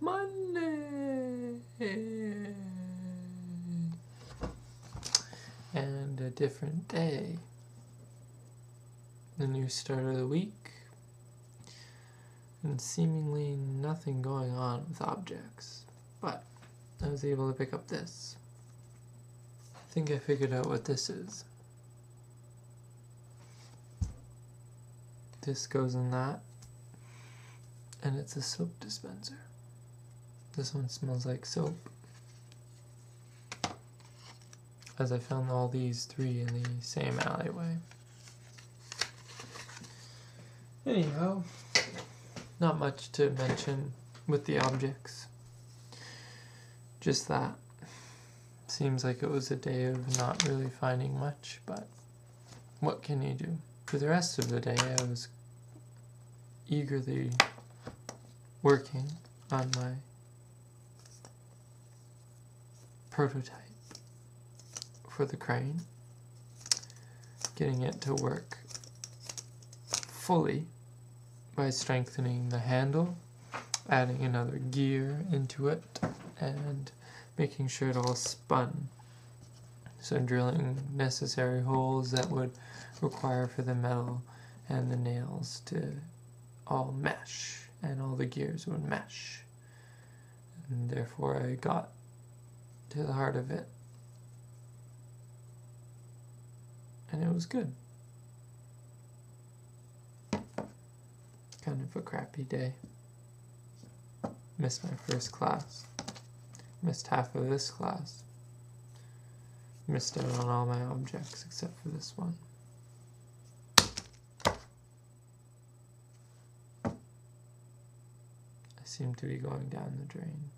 Monday! And a different day. The new start of the week. And seemingly nothing going on with objects. But I was able to pick up this. I think I figured out what this is. This goes in that. And it's a soap dispenser. This one smells like soap. As I found all these three in the same alleyway. Anyhow, not much to mention with the objects. Just that. Seems like it was a day of not really finding much, but what can you do? For the rest of the day, I was eagerly working on my prototype for the crane, getting it to work fully by strengthening the handle, adding another gear into it, and making sure it all spun. So drilling necessary holes that would require for the metal and the nails to all mesh, and all the gears would mesh. And therefore I got to the heart of it. And it was good. Kind of a crappy day. Missed my first class. Missed half of this class. Missed out on all my objects except for this one. I seem to be going down the drain.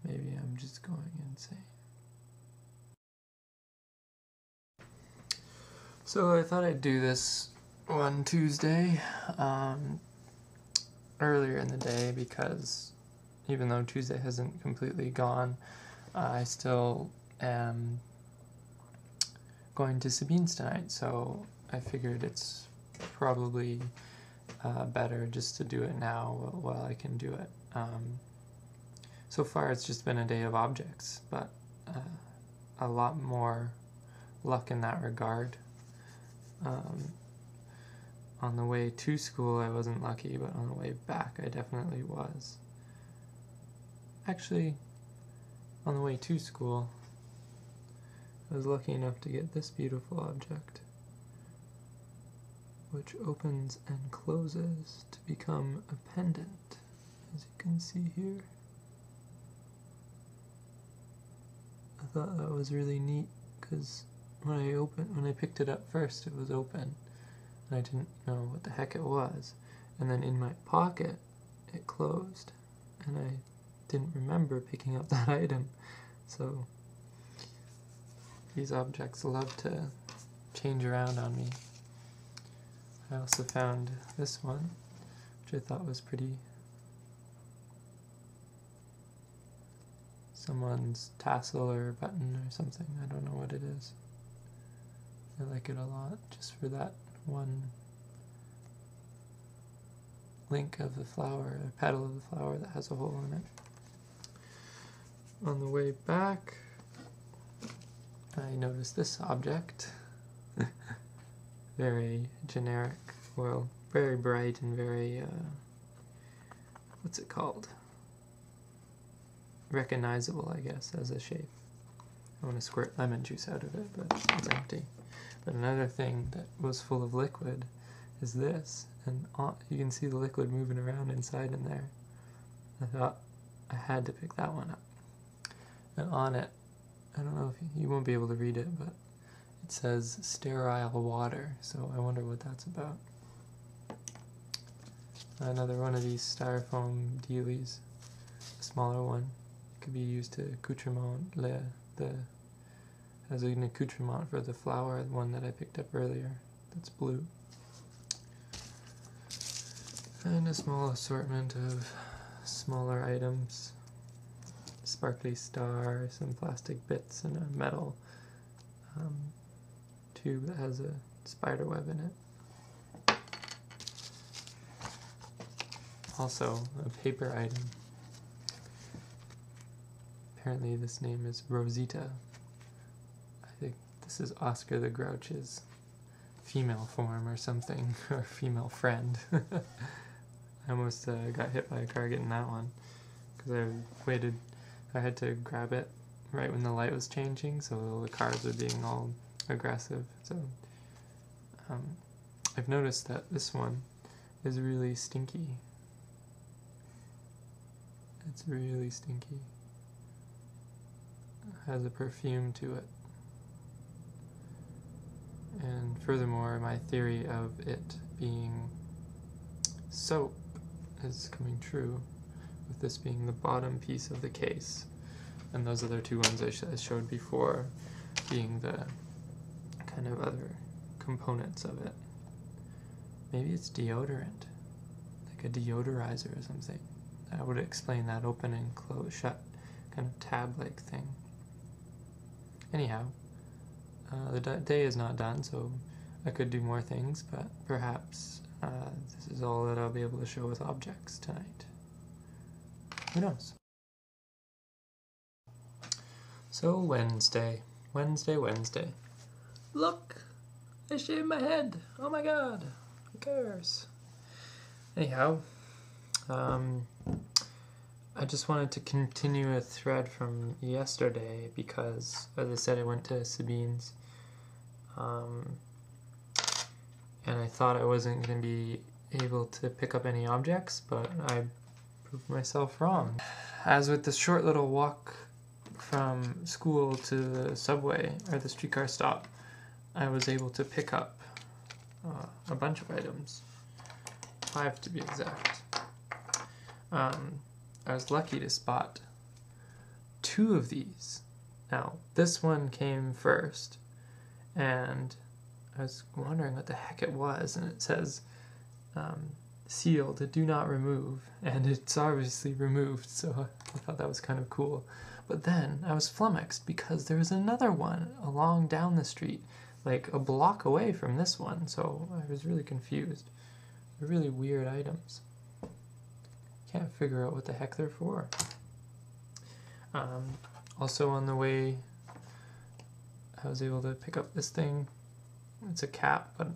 Maybe I'm just going insane. So I thought I'd do this one Tuesday earlier in the day, because even though Tuesday hasn't completely gone, I still am going to Sabine's tonight, so I figured it's probably better just to do it now while I can do it. So far it's just been a day of objects, but a lot more luck in that regard. On the way to school I wasn't lucky, but on the way back I definitely was. Actually, on the way to school, I was lucky enough to get this beautiful object, which opens and closes to become a pendant, as you can see here. I thought that was really neat, because when I picked it up first, it was open, and I didn't know what the heck it was. And then in my pocket, it closed, and I didn't remember picking up that item. So these objects love to change around on me. I also found this one, which I thought was pretty. Someone's tassel or button or something. I don't know what it is. I like it a lot, just for that one link of the flower, or petal of the flower that has a hole in it. On the way back, I noticed this object. Very generic, well, very bright and very, what's it called? Recognizable, I guess, as a shape. I want to squirt lemon juice out of it, but it's empty. But another thing that was full of liquid is this, and you can see the liquid moving around inside in there. I thought I had to pick that one up. And on it, I don't know if you won't be able to read it, but it says sterile water, so I wonder what that's about. Another one of these styrofoam dealies, a smaller one. Could be used to accoutrement as an accoutrement for the flower, the one that I picked up earlier. That's blue. And a small assortment of smaller items. Sparkly star, some plastic bits, and a metal tube that has a spider web in it. also a paper item. Apparently this name is Rosita. I think this is Oscar the Grouch's female form or something, or female friend. I almost got hit by a car getting that one, because I had to grab it right when the light was changing, so the cars were being all aggressive. So I've noticed that this one is really stinky. It's really stinky. It has a perfume to it. And furthermore, my theory of it being soap is coming true, with this being the bottom piece of the case, and those other two ones I showed before being the kind of other components of it. Maybe it's deodorant, like a deodorizer or something. That would explain that open and close, shut kind of tab-like thing. Anyhow, the day is not done, so I could do more things, but perhaps this is all that I'll be able to show with objects tonight. Who knows? So Wednesday. Look! I shaved my head! Oh my god! Who cares? Anyhow, I just wanted to continue a thread from yesterday because, as I said, I went to Sabine's, and I thought I wasn't going to be able to pick up any objects, but I proved myself wrong. As with the short little walk from school to the subway, or the streetcar stop, I was able to pick up a bunch of items, 5 to be exact. I was lucky to spot 2 of these. Now, this one came first, and I was wondering what the heck it was, and it says sealed, do not remove, and it's obviously removed, so I thought that was kind of cool. But then I was flummoxed because there was another one along down the street, like a block away from this one, so I was really confused. They're really weird items. Can't figure out what the heck they're for. Also on the way, I was able to pick up this thing. It's a cap, but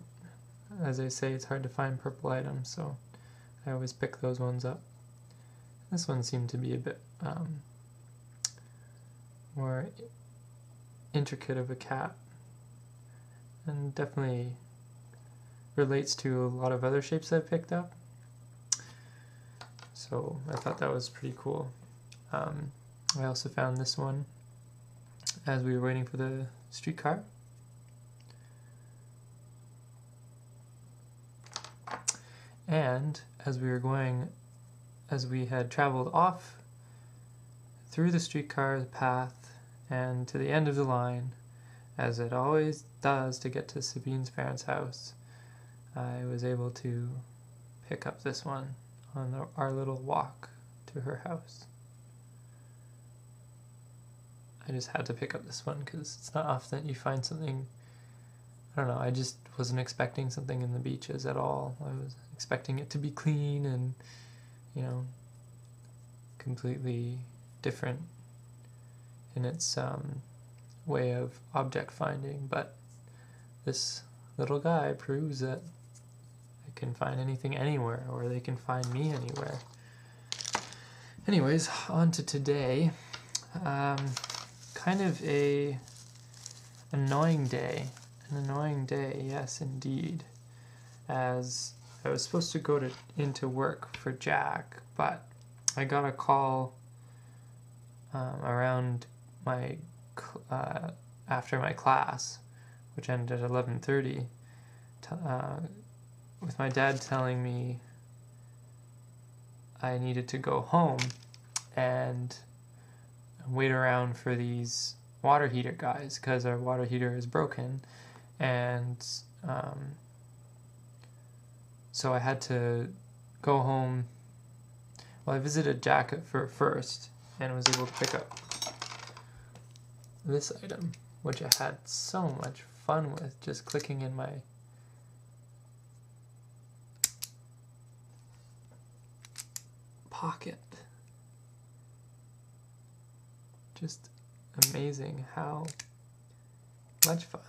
as I say, it's hard to find purple items, so I always pick those ones up. This one seemed to be a bit more intricate of a cap, and definitely relates to a lot of other shapes I've picked up. So I thought that was pretty cool. I also found this one as we were waiting for the streetcar. And as we had traveled off through the streetcar path and to the end of the line, as it always does to get to Sabine's parents' house, I was able to pick up this one on our little walk to her house. I just had to pick up this one because it's not often you find something. I don't know, I just wasn't expecting something in the beaches at all. I was expecting it to be clean and, you know, completely different in its way of object finding, but this little guy proves that I can find anything anywhere, or they can find me anywhere. Anyways, on to today. Kind of an annoying day, yes indeed, as I was supposed to go into work for Jack, but I got a call around my after my class, which ended at 11:30, with my dad telling me I needed to go home and wait around for these water heater guys because our water heater is broken, and so I had to go home. Well, I visited Jack first and was able to pick up this item, which I had so much fun with, just clicking in my pocket. Just amazing how much fun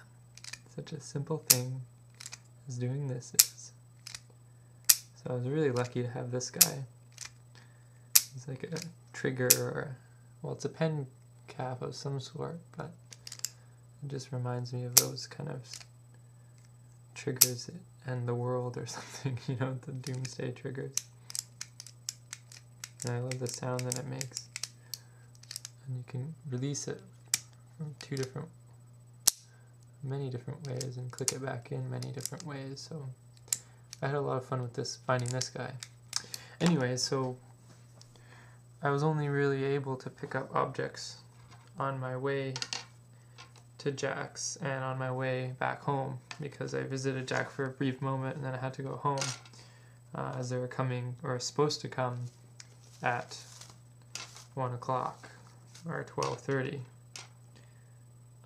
such a simple thing as doing this is. So I was really lucky to have this guy. It's like a trigger, or, well, it's a pen cap of some sort, but it just reminds me of those kind of triggers that end the world or something, you know, the doomsday triggers. And I love the sound that it makes. And you can release it from many different ways, and click it back in many different ways. So I had a lot of fun with this, finding this guy. Anyway, so I was only really able to pick up objects on my way to Jack's and on my way back home, because I visited Jack for a brief moment and then I had to go home as they were coming, or supposed to come, at 1 o'clock or 12:30.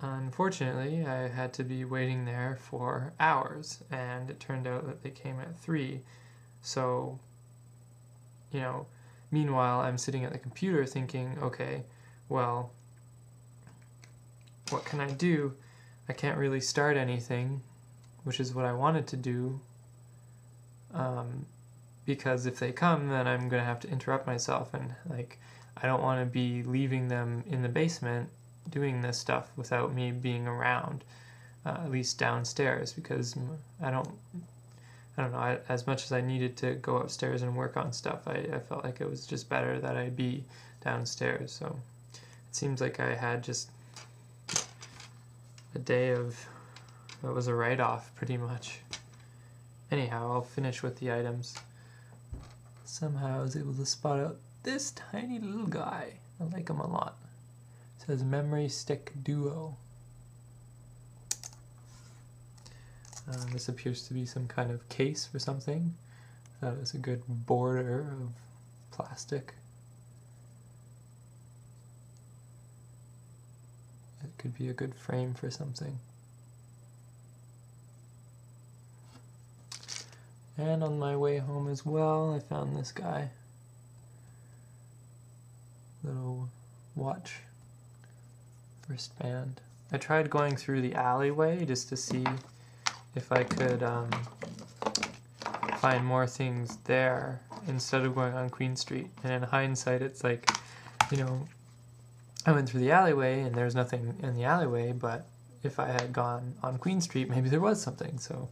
Unfortunately, I had to be waiting there for hours, and it turned out that they came at 3. So, you know, meanwhile, I'm sitting at the computer thinking, okay, well, what can I do? I can't really start anything, which is what I wanted to do, because if they come, then I'm going to have to interrupt myself, and, like, I don't want to be leaving them in the basement doing this stuff without me being around, at least downstairs, because I don't know, as much as I needed to go upstairs and work on stuff, I felt like it was just better that I be downstairs. So it seems like I had just a day of, that was a write-off pretty much. Anyhow, I'll finish with the items. Somehow I was able to spot out this tiny little guy. I like him a lot. It says Memory Stick Duo. This appears to be some kind of case for something. I thought it was a good border of plastic. It could be a good frame for something. And on my way home as well, I found this guy. Little watch wristband. I tried going through the alleyway just to see if I could find more things there instead of going on Queen Street. And in hindsight, it's like, you know, I went through the alleyway and there's nothing in the alleyway, but if I had gone on Queen Street, maybe there was something. So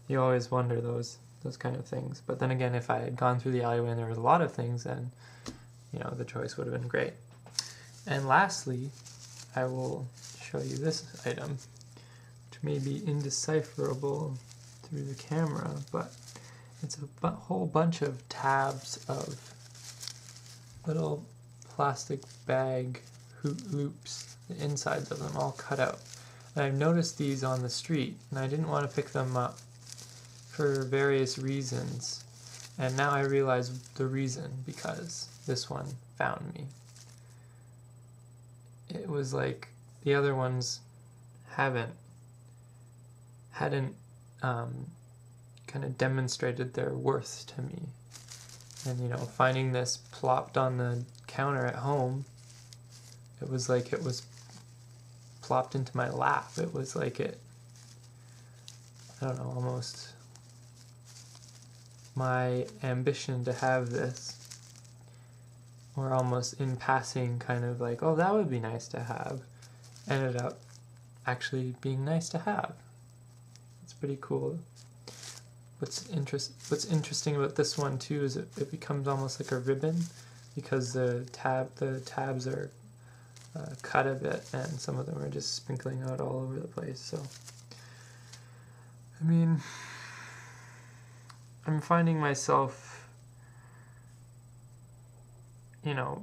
you always wonder those kind of things. But then again, if I had gone through the alleyway and there was a lot of things, then, you know, the choice would have been great. And lastly, I will show you this item, which may be indecipherable through the camera, but it's a whole bunch of tabs of little plastic bag hoop loops, the insides of them all cut out. And I've noticed these on the street, and I didn't want to pick them up for various reasons, and now I realize the reason, because this one found me. It was like the other ones hadn't kind of demonstrated their worth to me. And, you know, finding this plopped on the counter at home, it was like it was plopped into my lap. It was like it, I don't know, almost my ambition to have this, or almost in passing kind of like, oh, that would be nice to have, ended up actually being nice to have. It's pretty cool. What's interesting about this one too is it becomes almost like a ribbon, because the tabs are cut a bit, and some of them are just sprinkling out all over the place. So, I mean, I'm finding myself, you know,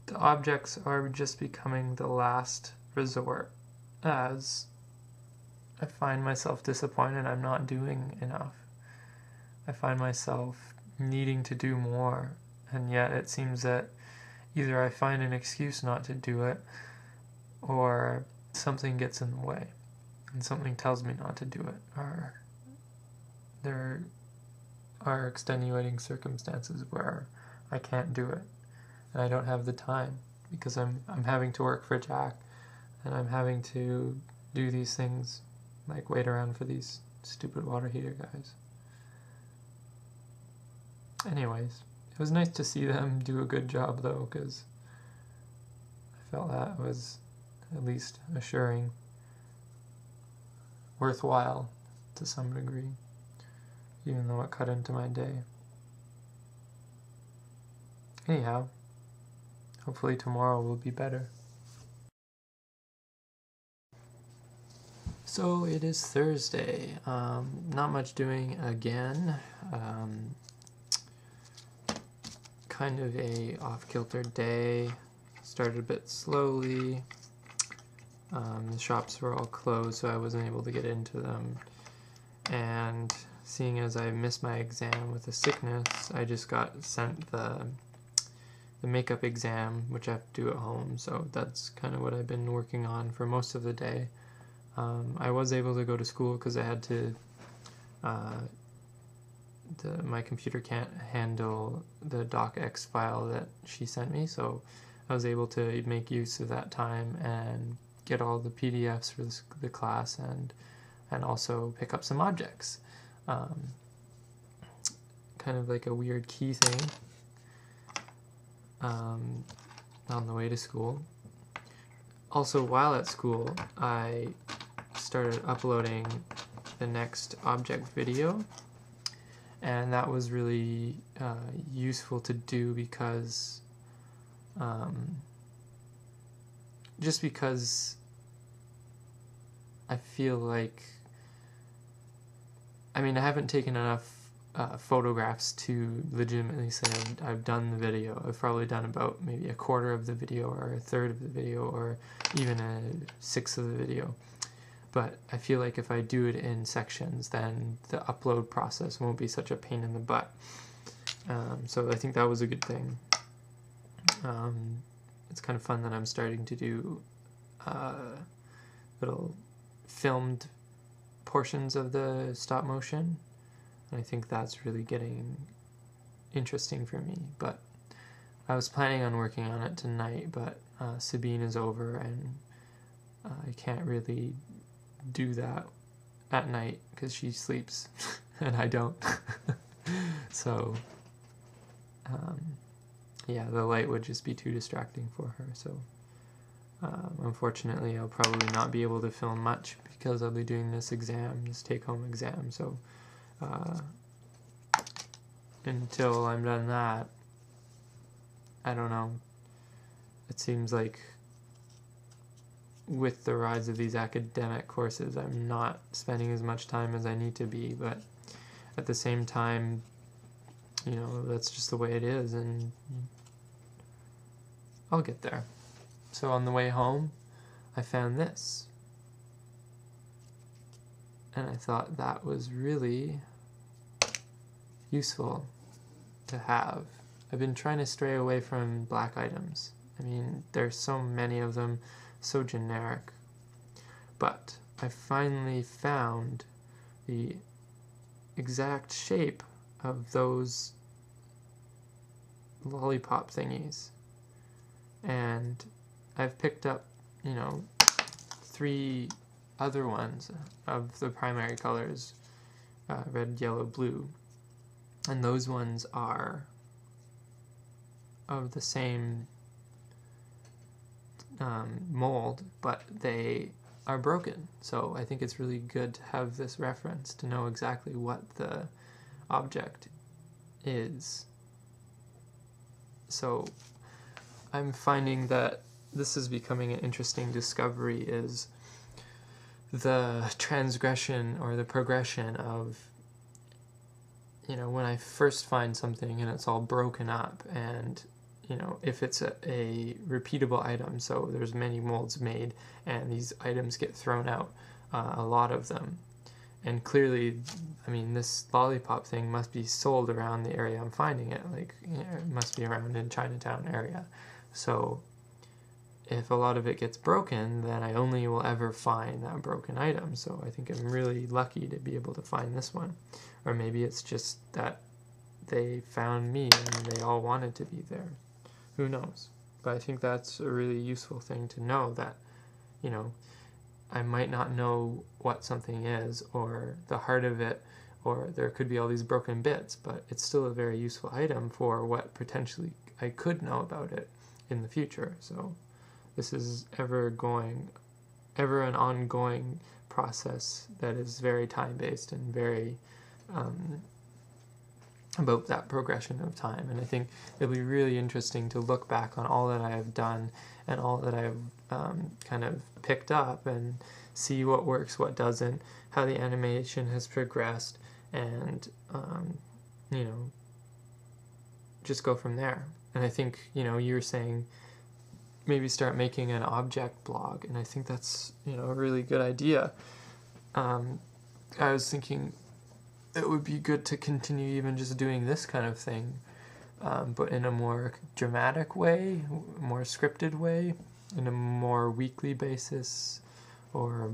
the objects are just becoming the last resort, as I find myself disappointed I'm not doing enough. I find myself needing to do more, and yet it seems that either I find an excuse not to do it, or something gets in the way, and something tells me not to do it, or there are extenuating circumstances where I can't do it. And I don't have the time because I'm having to work for Jack, and I'm having to do these things, like wait around for these stupid water heater guys. Anyways, it was nice to see them do a good job though, because I felt that was at least assuring, worthwhile to some degree, even though it cut into my day. Anyhow, hopefully tomorrow will be better. So it is Thursday. Not much doing again. Kind of a off-kilter day. Started a bit slowly. The shops were all closed, so I wasn't able to get into them. And seeing as I missed my exam with a sickness, I just got sent the makeup exam, which I have to do at home. So that's kind of what I've been working on for most of the day. I was able to go to school because I had to, my computer can't handle the docx file that she sent me, so I was able to make use of that time and get all the PDFs for the class and also pick up some objects. Kind of like a weird key thing on the way to school. Also, while at school, I started uploading the next object video, and that was really useful to do because just because I feel like, I mean, I haven't taken enough photographs to legitimately say I've done the video. I've probably done about maybe a quarter of the video or a third of the video or even a sixth of the video. But I feel like if I do it in sections, then the upload process won't be such a pain in the butt. So I think that was a good thing. It's kind of fun that I'm starting to do little filmed portions of the stop motion. And I think that's really getting interesting for me. But I was planning on working on it tonight, but Sabine is over and I can't really do that at night because she sleeps and I don't. So yeah, the light would just be too distracting for her. So unfortunately I'll probably not be able to film much because I'll be doing this exam, this take-home exam. So until I'm done that, I don't know. It seems like with the rise of these academic courses, I'm not spending as much time as I need to be, but at the same time, you know, that's just the way it is, and I'll get there. So on the way home, I found this, and I thought that was really useful to have. I've been trying to stray away from black items. I mean, there's so many of them, so generic. But I finally found the exact shape of those lollipop thingies. And I've picked up, you know, 3 other ones of the primary colors, red, yellow, blue. And those ones are of the same mold, but they are broken. So I think it's really good to have this reference to know exactly what the object is. So I'm finding that this is becoming an interesting discovery, is the transgression or the progression of, you know, when I first find something and it's all broken up, and you know, if it's a repeatable item, so there's many molds made and these items get thrown out, a lot of them, and clearly, I mean, this lollipop thing must be sold around the area I'm finding it, like, you know, it must be around in Chinatown area. So if a lot of it gets broken, then I only will ever find that broken item. So I think I'm really lucky to be able to find this one. Or maybe it's just that they found me and they all wanted to be there. Who knows? But I think that's a really useful thing to know, that, you know, I might not know what something is or the heart of it, or there could be all these broken bits, but it's still a very useful item for what potentially I could know about it in the future. So this is ever an ongoing process that is very time-based and very about that progression of time. And I think it'll be really interesting to look back on all that I have done and all that I've kind of picked up and see what works, what doesn't, how the animation has progressed, and you know, just go from there. And I think, you know, you were saying maybe start making an object blog, and I think that's, you know, a really good idea. I was thinking it would be good to continue even just doing this kind of thing, but in a more dramatic way, more scripted way, in a more weekly basis, or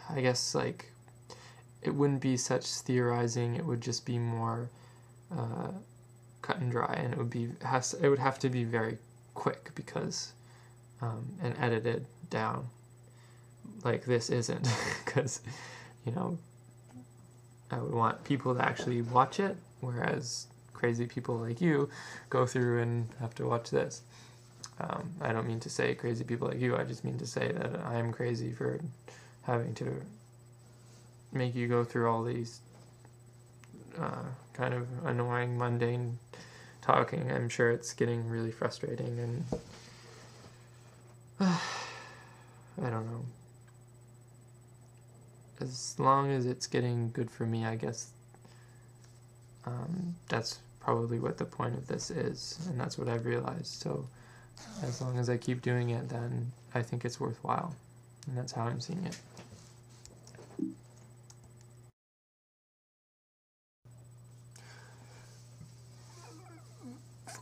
I guess like it wouldn't be such theorizing, it would just be more cut and dry, and it would have to be very quick because and edited down. Like this isn't, because, you know, I would want people to actually watch it, whereas crazy people like you go through and have to watch this. I don't mean to say crazy people like you, I just mean to say that I'm crazy for having to make you go through all these kind of annoying, mundane talking. I'm sure it's getting really frustrating, and I don't know. As long as it's getting good for me, I guess that's probably what the point of this is, and that's what I've realized. So as long as I keep doing it, then I think it's worthwhile, and that's how I'm seeing it.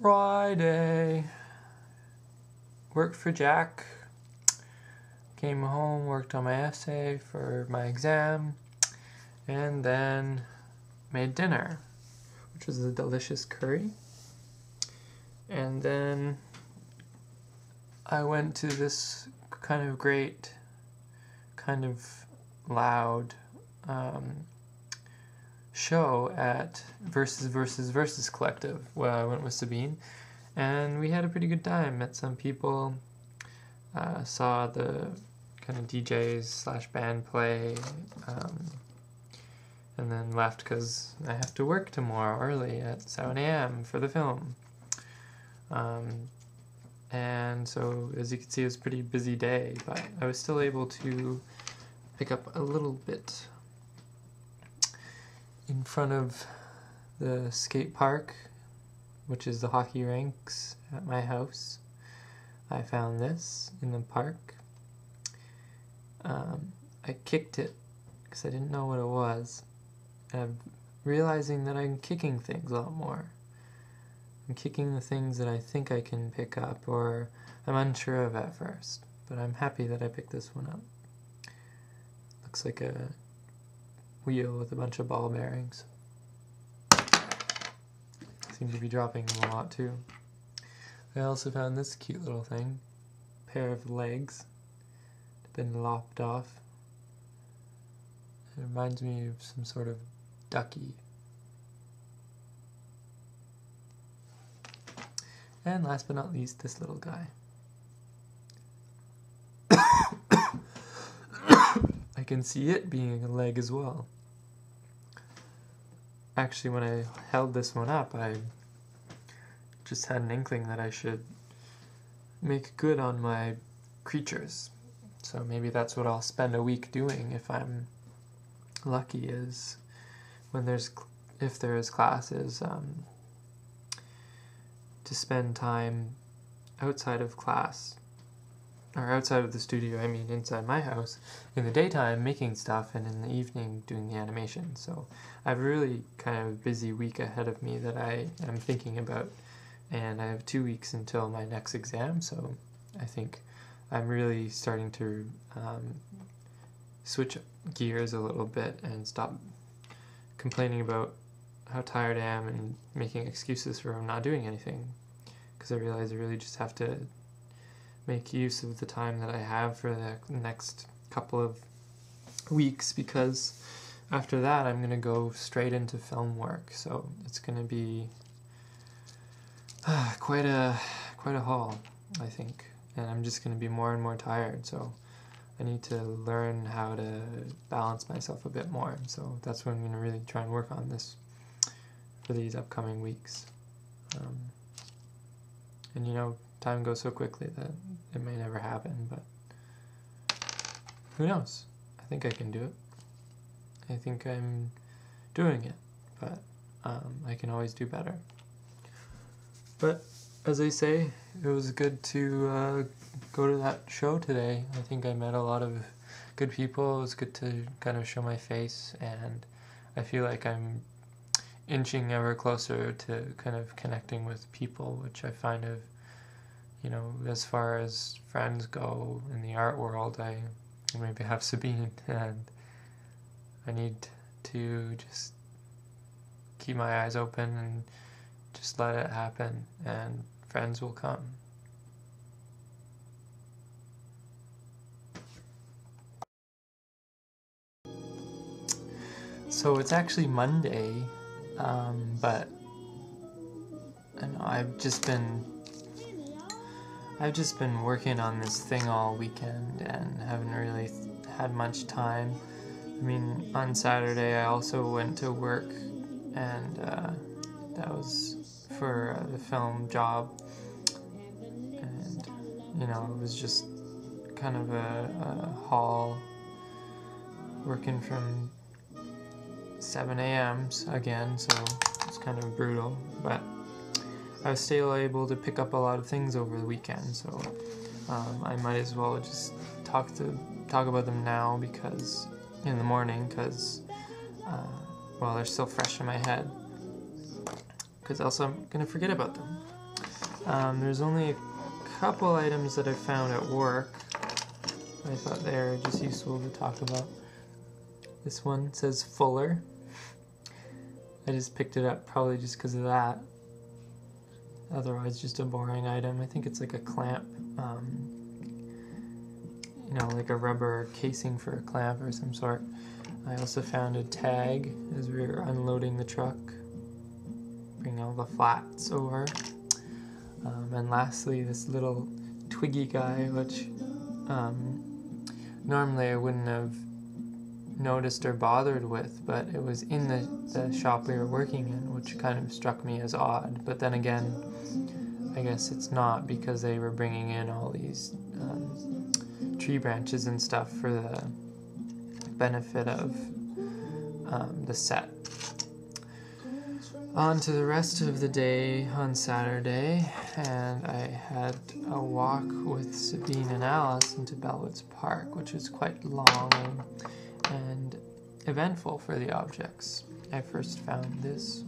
Friday, worked for Jack, came home, worked on my essay for my exam, and then made dinner, which was a delicious curry. And then I went to this kind of great, kind of loud show at Versus Collective, where I went with Sabine, and we had a pretty good time. Met some people, saw the kind of DJs / band play, and then left because I have to work tomorrow early at 7 a.m. for the film. And so, as you can see, it was a pretty busy day, but I was still able to pick up a little bit. In front of the skate park, which is the hockey rinks at my house, I found this in the park. I kicked it because I didn't know what it was. And I'm realizing that I'm kicking things a lot more. I'm kicking the things that I think I can pick up or I'm unsure of at first. But I'm happy that I picked this one up. Looks like a wheel with a bunch of ball bearings. Seem to be dropping them a lot too. I also found this cute little thing. Pair of legs. Been lopped off. It reminds me of some sort of ducky. And last but not least, this little guy. I can see it being a leg as well. Actually, when I held this one up, I just had an inkling that I should make good on my creatures. So maybe that's what I'll spend a week doing if I'm lucky, is when if there is classes, to spend time outside of class, or outside of the studio, I mean inside my house, in the daytime making stuff, and in the evening doing the animation. So I have a really kind of busy week ahead of me that I am thinking about, and I have 2 weeks until my next exam, so I think I'm really starting to switch gears a little bit and stop complaining about how tired I am and making excuses for not doing anything, because I realize I really just have to make use of the time that I have for the next couple of weeks, because after that I'm going to go straight into film work, so it's going to be quite a haul, I think, and I'm just going to be more and more tired, so I need to learn how to balance myself a bit more, so that's what I'm going to really try and work on this for these upcoming weeks. And you know, time goes so quickly that it may never happen, but who knows? I think I can do it. I think I'm doing it, but I can always do better. But as I say, it was good to go to that show today. I think I met a lot of good people. It was good to kind of show my face, and I feel like I'm inching ever closer to kind of connecting with people, which I find of, you know, as far as friends go in the art world, I maybe have Sabine, and I need to just keep my eyes open and just let it happen, and friends will come. So it's actually Monday, but I know I've just been working on this thing all weekend and haven't really had much time. I mean, on Saturday I also went to work, and that was for the film job, and you know, it was just kind of a haul, working from 7 a.m. again, so it's kind of brutal, but I was still able to pick up a lot of things over the weekend, so I might as well just talk about them now, because in the morning, because well, they're still fresh in my head, because else I'm gonna forget about them. There's only a couple items that I found at work I thought they're just useful to talk about. This one says Fuller. I just picked it up probably just because of that. Otherwise, just a boring item. I think it's like a clamp, you know, like a rubber casing for a clamp or some sort. I also found a tag as we were unloading the truck, bring all the flats over. And lastly, this little twiggy guy, which normally I wouldn't have noticed or bothered with, but it was in the shop we were working in, which kind of struck me as odd. But then again, I guess it's not, because they were bringing in all these tree branches and stuff for the benefit of the set. On to the rest of the day on Saturday, and I had a walk with Sabine and Alice into Bellwoods Park, which was quite long and eventful for the objects. I first found this,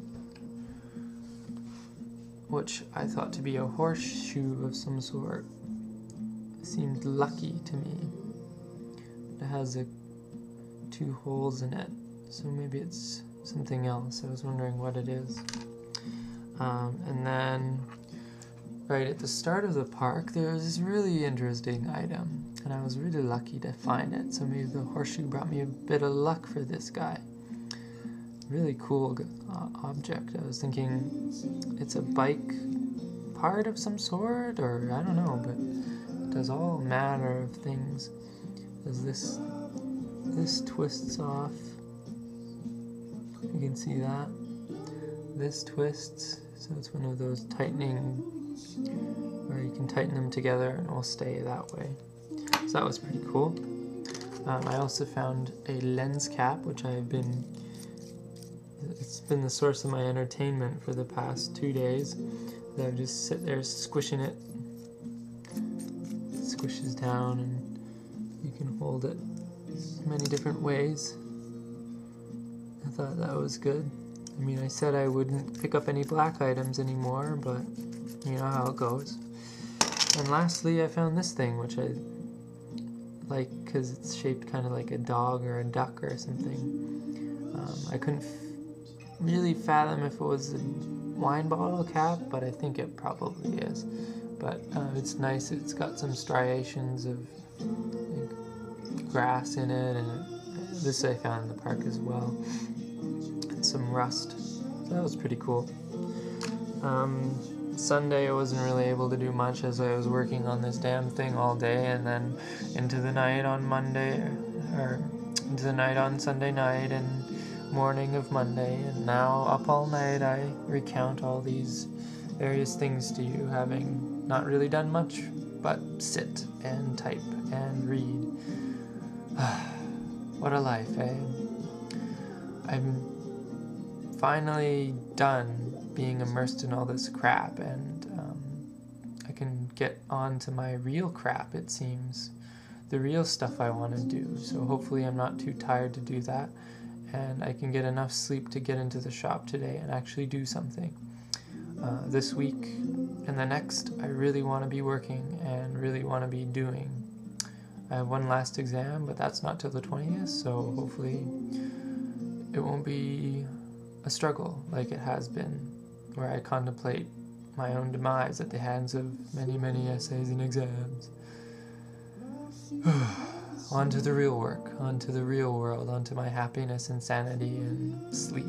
which I thought to be a horseshoe of some sort. It seemed lucky to me. It has 2 holes in it, so maybe it's something else. I was wondering what it is. And then right at the start of the park, there was this really interesting item, and I was really lucky to find it, so maybe the horseshoe brought me a bit of luck for this guy. Really cool object. I was thinking it's a bike part of some sort, or I don't know, but it does all manner of things. Does this twists off. You can see that. This twists, so it's one of those tightening, where you can tighten them together and it will stay that way. So that was pretty cool. I also found a lens cap, which it's been the source of my entertainment for the past 2 days. That I just sit there squishing it. It squishes down and you can hold it many different ways. I thought that was good. I mean, I said I wouldn't pick up any black items anymore, but you know how it goes. And lastly, I found this thing, which I like because it's shaped kind of like a dog or a duck or something. I couldn't really fathom if it was a wine bottle cap, but I think it probably is. But it's nice. It's got some striations of like, grass in it, and this I found in the park as well. And some rust. So that was pretty cool. Sunday I wasn't really able to do much as I was working on this damn thing all day, and then into the night on Monday, or into the night on Sunday night and morning of Monday, and now up all night I recount all these various things to you, having not really done much but sit and type and read. What a life, eh? I'm finally done being immersed in all this crap, and I can get on to my real crap, it seems. The real stuff I want to do, so hopefully I'm not too tired to do that, and I can get enough sleep to get into the shop today and actually do something. This week and the next, I really want to be working and really want to be doing. I have one last exam, but that's not till the 20th, so hopefully it won't be a struggle like it has been, where I contemplate my own demise at the hands of many, many essays and exams. On to the real work, on to the real world, on to my happiness and sanity and sleep.